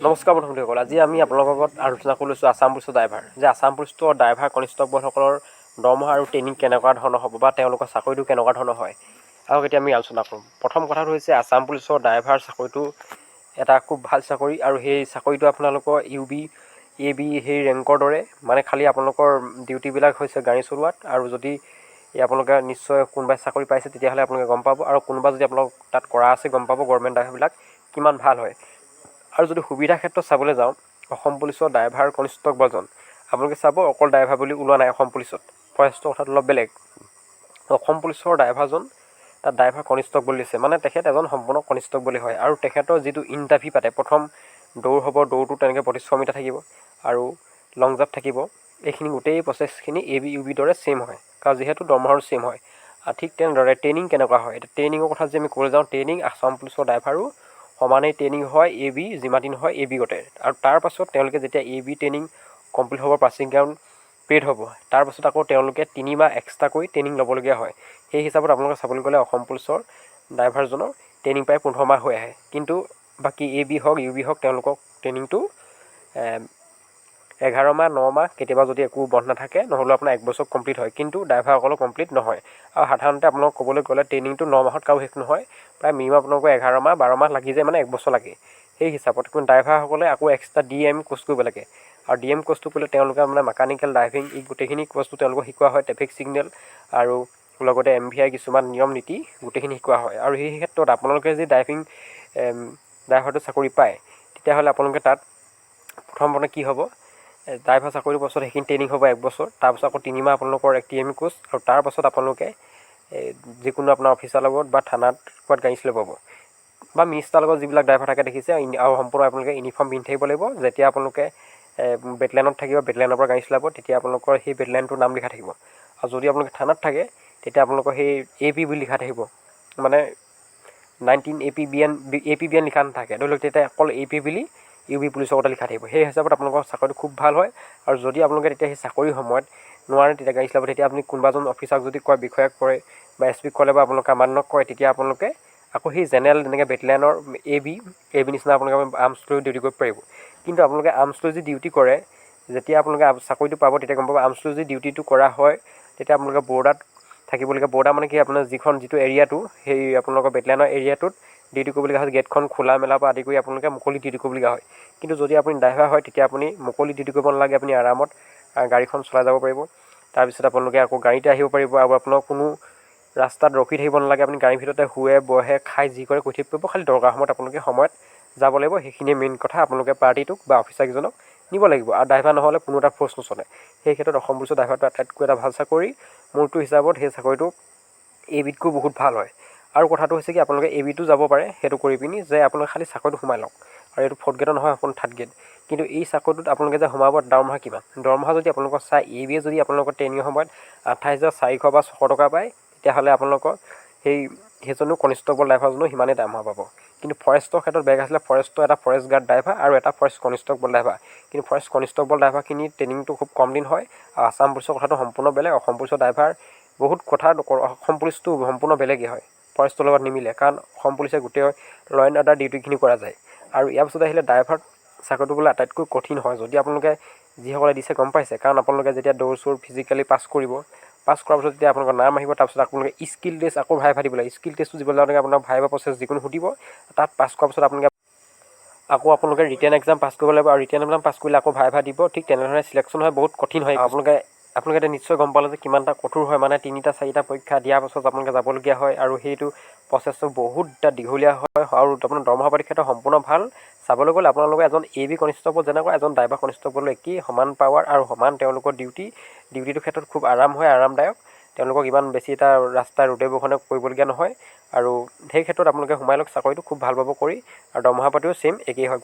নমস্কাৰ বন্ধুসকল, আজি আমি আপোনালোকৰ লগত আলোচনা কৰি লৈছোঁ আছাম পুলিচৰ ড্ৰাইভাৰ। যে আছাম পুলিচৰ ড্ৰাইভাৰ কনিষ্টবলসকলৰ দৰমহা আৰু ট্ৰেইনিং কেনেকুৱা ধৰণৰ হ'ব বা তেওঁলোকৰ চাকৰিটো কেনেকুৱা ধৰণৰ হয়, আৰু এতিয়া আমি আলোচনা কৰিম। প্ৰথম কথাটো হৈছে আছাম পুলিচৰ ড্ৰাইভাৰ চাকৰিটো এটা খুব ভাল চাকৰি, আৰু সেই চাকৰিটো আপোনালোকৰ UB, AB সেই ৰেংকৰ দৰে, মানে খালি আপোনালোকৰ ডিউটিবিলাক হৈছে গাড়ী চলোৱাত। আৰু যদি আপোনালোকে নিশ্চয় কোনোবাই চাকৰি পাইছে তেতিয়াহ'লে আপোনালোকে গম পাব, আৰু কোনোবা যদি আপোনালোক তাত কৰা আছে গম পাব গভৰ্ণমেণ্ট ড্ৰাইভাৰবিলাক কিমান ভাল হয়। আৰু যদি সুবিধা ক্ষেত্ৰত চাবলৈ যাওঁ, অসম পুলিচৰ ড্ৰাইভাৰ কনিষ্টবলজন আপোনালোকে চাব, অকল ড্ৰাইভাৰ বুলি ওলোৱা নাই অসম পুলিচত, ফৰেষ্টৰ কথাটো অলপ বেলেগ। অসম পুলিচৰ ড্ৰাইভাৰজন তাত ড্ৰাইভাৰ কনিষ্টবল দিছে, মানে তেখেত এজন সম্পূৰ্ণ কনিষ্টবলী হয়। আৰু তেখেতৰ যিটো ইণ্টাৰভিউ পাতে, প্ৰথম দৌৰ হ'ব, দৌৰটো তেনেকৈ 32 মিটাৰ থাকিব, আৰু লং জাম্প থাকিব। এইখিনি গোটেই প্ৰচেছখিনি AB UB দৰে ছেইম হয়, কাৰণ যিহেতু দৰমহাৰো ছেইম হয়। আৰু ঠিক তেনেদৰে ট্ৰেইনিং কেনেকুৱা হয়, এতিয়া ট্ৰেইনিঙৰ কথা যদি আমি ক'বলৈ যাওঁ, ট্ৰেইনিং আছাম পুলিচৰ ড্ৰাইভাৰো সমানেই ট্ৰেইনিং হয় AB যিমান দিন হয় AB গতে। আৰু তাৰপাছত তেওঁলোকে যেতিয়া AB ট্ৰেইনিং কমপ্লিট হ'ব, পাছিং গ্ৰাউণ্ড পেইড হ'ব, তাৰপাছত আকৌ তেওঁলোকে 3 মাহ এক্সট্ৰাকৈ ট্ৰেইনিং ল'বলগীয়া হয়। সেই হিচাপত আপোনালোকে চাবলৈ গ'লে অসম পুলিচৰ ড্ৰাইভাৰজনৰ ট্ৰেইনিং প্ৰায় 15 মাহ হৈ আহে। কিন্তু বাকী AB হওক UB হওক তেওঁলোকক ট্ৰেইনিংটো 11 মাহ 9 মাহ, কেতিয়াবা যদি একো বন্ধ নাথাকে নহ'লেও আপোনাৰ 1 বছৰ কমপ্লিট হয়, কিন্তু ড্ৰাইভাৰসকলৰ কমপ্লিট নহয়। আৰু সাধাৰণতে আপোনালোকক ক'বলৈ গ'লে ট্ৰেইনিংটো 9 মাহত কাৰো শেষ নহয়, প্ৰায় মিনিমাম আপোনালোকৰ 11 মাহ 12 মাহ লাগি যায়, মানে 1 বছৰ লাগে। সেই হিচাপত কিন্তু ড্ৰাইভাৰসকলে আকৌ এক্সট্ৰা DM কোৰ্চ কৰিব লাগে, আৰু DM কোৰ্চটো কৰিলে তেওঁলোকে মানে মেকানিকেল ড্ৰাইভিং এই গোটেইখিনি কোৰ্চটো তেওঁলোকক শিকোৱা হয়। ট্ৰেফিক ছিগনেল আৰু লগতে MVI কিছুমান নিয়ম নীতি গোটেইখিনি শিকোৱা হয়। আৰু সেই ক্ষেত্ৰত আপোনালোকে যদি ড্ৰাইভাৰটো চাকৰি পায়, তেতিয়াহ'লে আপোনালোকে তাত প্ৰথমতে কি হ'ব, ড্ৰাইভাৰ চাকৰিৰ পাছত সেইখিনি ট্ৰেইনিং হ'ব 1 বছৰ, তাৰপাছত আকৌ 3 মাহ আপোনালোকৰ TM কোৰ্চ, আৰু তাৰপাছত আপোনালোকে যিকোনো আপোনাৰ অফিচাৰ লগত বা থানাত ক'ৰবাত গাড়ী চলাব পাব, বা মিনিষ্টাৰৰ লগত যিবিলাক ড্ৰাইভাৰ থাকে দেখিছে। আৰু সম্পূৰ্ণ আপোনালোকে ইউনিফৰ্ম পিন্ধি থাকিব লাগিব। যেতিয়া আপোনালোকে বেটেলিয়ানত থাকিব, বেটেলিয়ানৰ পৰা গাড়ী চলাব, তেতিয়া আপোনালোকৰ সেই বেটেলিয়ানটোৰ নাম লিখা থাকিব। আৰু যদি আপোনালোকে থানাত থাকে, তেতিয়া আপোনালোকৰ সেই AP বুলি লিখা থাকিব, মানে 19 APBN লিখা নাথাকে, ধৰি লওক তেতিয়া অকল AP বুলি UB পুলিচৰ কথা লিখা থাকিব। সেই হিচাপত আপোনালোকৰ চাকৰিটো খুব ভাল হয়। আৰু যদি আপোনালোকে তেতিয়া সেই চাকৰিৰ সময়ত নোৱাৰে তেতিয়া গাড়ী চলাব, তেতিয়া আপুনি কোনোবাজন অফিচাৰক যদি কয়, বিষয়াক কৰে বা SPক ক'লে বা আপোনালোকে আমানক কয়, তেতিয়া আপোনালোকে আকৌ সেই জেনেৰেল যেনেকৈ বেটেলিয়ানৰ AB নিচিনা আপোনালোকে আৰ্মছ লৈ ডিউটি কৰিব পাৰিব। কিন্তু আপোনালোকে আৰ্মছ লৈ যদি ডিউটি কৰে, যেতিয়া আপোনালোকে চাকৰিটো পাব তেতিয়া গম পাব, আৰ্মছ লৈ যদি ডিউটিটো কৰা হয় তেতিয়া আপোনালোকে বৰ্ডাৰত থাকিবলগীয়া। বৰ্ডাৰ মানে কি, আপোনাৰ যিটো এৰিয়াটো, সেই আপোনালোকৰ বেটেলিয়ানৰ এৰিয়াটোত ডিউটি কৰিবলগীয়া হয়। গেটখন খোলা মেলাৰ পৰা আদি কৰি আপোনালোকে মুকলি ডিউটি কৰিবলগীয়া হয়। কিন্তু যদি আপুনি ড্ৰাইভাৰ হয়, তেতিয়া আপুনি মুকলি ডিউটি কৰিব নালাগে, আপুনি আৰামত গাড়ীখন চলাই যাব পাৰিব। তাৰপিছত আপোনালোকে আকৌ গাড়ীতে আহিব পাৰিব, আৰু আপোনাৰ কোনো ৰাস্তাত ৰখি থাকিব নালাগে। আপুনি গাড়ীৰ ভিতৰতে শুৱে বহে খাই যি কৰে কৰি থাকিব পাৰিব, খালি দৰকাৰ সময়ত আপোনালোকে সময়ত যাব লাগিব। সেইখিনিয়ে মেইন কথা, আপোনালোকে পাৰ্টিটোক বা অফিচাৰকেইজনক নিব লাগিব, আৰু ড্ৰাইভাৰ নহ'লে কোনো এটা ফ'ৰ্চ নচলে। সেই ক্ষেত্ৰত অসম পুলিচৰ ড্ৰাইভাৰটো আটাইতকৈ এটা ভাল চাকৰি। মোৰটো হিচাপত সেই চাকৰিটো ABতকৈ বহুত ভাল হয়। আৰু কথাটো হৈছে কি, আপোনালোকে ABটো যাব পাৰে সেইটো কৰি পিনি, যে আপোনালোকে খালি চাকৰিটো সোমাই লওক, আৰু এইটো 4th গ্ৰেডৰ নহয়, আপোনাৰ 3rd গ্ৰেড। কিন্তু এই চাকৰিটোত আপোনালোকে যে সোমাব, দৰমহা কিমান, দৰমহা যদি আপোনালোকৰ চাই, ABয়ে যদি আপোনালোকৰ ট্ৰেইনিঙৰ সময়ত 28,400 বা 600 টকা পায়, তেতিয়াহ'লে আপোনালোকৰ সেইজনো কনিষ্টবল ড্ৰাইভাৰজনো সিমানেই দৰমহা পাব। কিন্তু ফৰেষ্টৰ ক্ষেত্ৰত বেলেগ আছিলে, ফৰেষ্টৰ এটা ফৰেষ্ট গাৰ্ড ড্ৰাইভাৰ আৰু এটা ফৰেষ্ট কনিষ্টবল ড্ৰাইভাৰ। কিন্তু ফৰেষ্ট কনিষ্টবল ড্ৰাইভাৰখিনিৰ ট্ৰেইনিংটো খুব কম দিন হয়, আৰু আছাম পুলিচৰ কথাটো সম্পূৰ্ণ বেলেগ। অসম পুলিচৰ ড্ৰাইভাৰ বহুত কথা, অসম পুলিচটো সম্পূৰ্ণ বেলেগেই হয়, ফৰেষ্টৰ লগত নিমিলে, কাৰণ অসম পুলিচে গোটেই ল এণ্ড অৰ্ডাৰ ডিউটিখিনি কৰা যায়। আৰু ইয়াৰ পিছত আহিলে ড্ৰাইভাৰ চাকৰিটো বোলে আটাইতকৈ কঠিন হয়, যদি আপোনালোকে যিসকলে দিছে গম পাইছে। কাৰণ আপোনালোকে যেতিয়া দৌৰ চৌৰ ফিজিকেলি পাছ কৰিব, পাছ কৰাৰ পিছত যেতিয়া আপোনালোকৰ নাম আহিব, তাৰপিছত আপোনালোকে স্কিল টেষ্ট আকৌ ভাইভা দিব লাগে। স্কিল টেষ্টটো দিব যাওঁতে আপোনাৰ ভাইভা প্ৰচেছ যিকোনো সুধিব, তাত পাছ কৰাৰ পিছত আপোনালোকে ৰিটেন এক্সাম পাছ কৰিব লাগিব, আৰু ৰিটেন এক্সাম পাছ কৰিলে আকৌ ভাইভা দিব। ঠিক তেনেধৰণে চিলেকশ্যন হয়, বহুত কঠিন হয়। আপোনালোকে এতিয়া নিশ্চয় গম পালে যে কিমান এটা কঠোৰ হয়, মানে 3টা 4টা পৰীক্ষা দিয়াৰ পাছত আপোনালোকে যাবলগীয়া হয়, আৰু সেইটো প্ৰচেছটো বহুত এটা দীঘলীয়া হয়। আৰু আপোনাৰ দৰমহা পাতিৰ ক্ষেত্ৰত সম্পূৰ্ণ ভাল। চাবলৈ গ'লে আপোনালোকে এজন AB কনিষ্টবল যেনেকুৱা এজন ড্ৰাইভাৰ কনিষ্টবলৰ একেই সমান পাৱাৰ আৰু সমান তেওঁলোকৰ ডিউটিটোৰ ক্ষেত্ৰত খুব আৰাম হয়, আৰামদায়ক। তেওঁলোকক ইমান বেছি এটা ৰাস্তা ৰ'দে বৰষুণে কৰিবলগীয়া নহয়। আৰু সেই ক্ষেত্ৰত আপোনালোকে সোমাই লওক, চাকৰিটো খুব ভাল পাব কৰি, আৰু দৰমহা পাতিও ছেইম একেই হয়।